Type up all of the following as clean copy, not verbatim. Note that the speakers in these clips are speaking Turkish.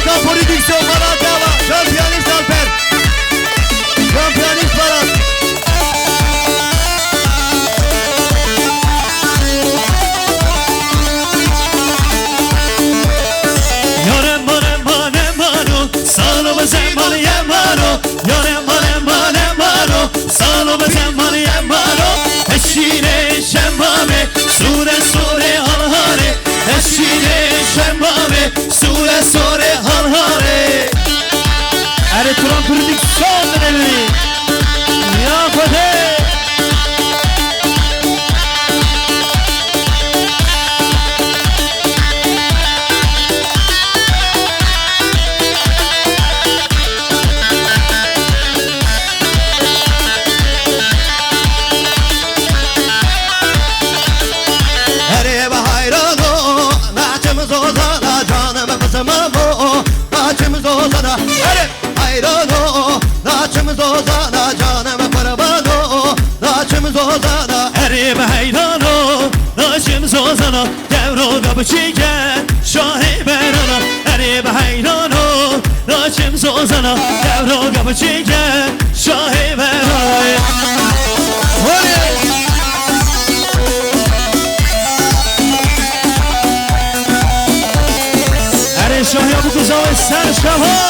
Harika prodüksiyon Malatya'la Şampiyonist Alper. Şampiyonist Barat. Yarem barem barem baro, sağlama zemmanı yem baro. Yarem barem barem baro, sağlama zemmanı yem baro. Eşine şembame, sure sure halhare. Eşine şembame, sure sure halhare. Ertuğrul prodüksiyon dönemi. Ya Fatih. Naçımız ozana, hayran o. Naçımız ozana, canım kurban o. Naçımız ozana, Erim hayran o, naçımız ozana. Devro kapı çiğken, şahi berana. Erim hayran o, naçımız ozana. Devro kapı çiğken, şahi berana. Eri şahya bu kıza ve sen şaha.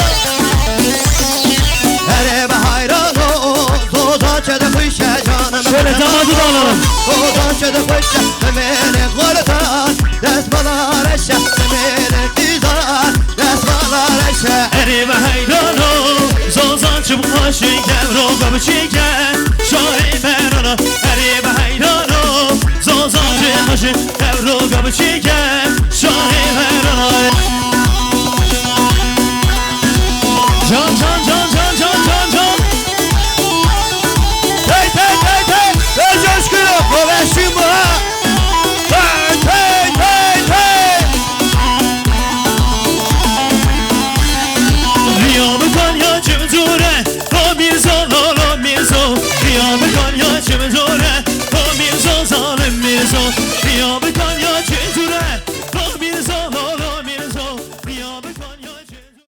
Erim hayran o. Zoza çede fışa canım. Şöyle damadı da alalım. Zoza çede fışa, demene kortan. Desmalar eşe, demene tizar. Desmalar eşe. Erim hayran o, zozan çubuk başı. Devro kapı çiğken, şahi berana. Erim hayran o, zozan çubuk başı. Devro kapı çiğken, şahi berana. Can can can can can can can. Hey hey hey hey. Ver coşkunu. O versin bu ha. Hey hey hey hey. Riyamı kanya cimzure, o mirzo lolo mirzo. Riyamı kanya cimzure, o mirzo zalim mirzo. Riyamı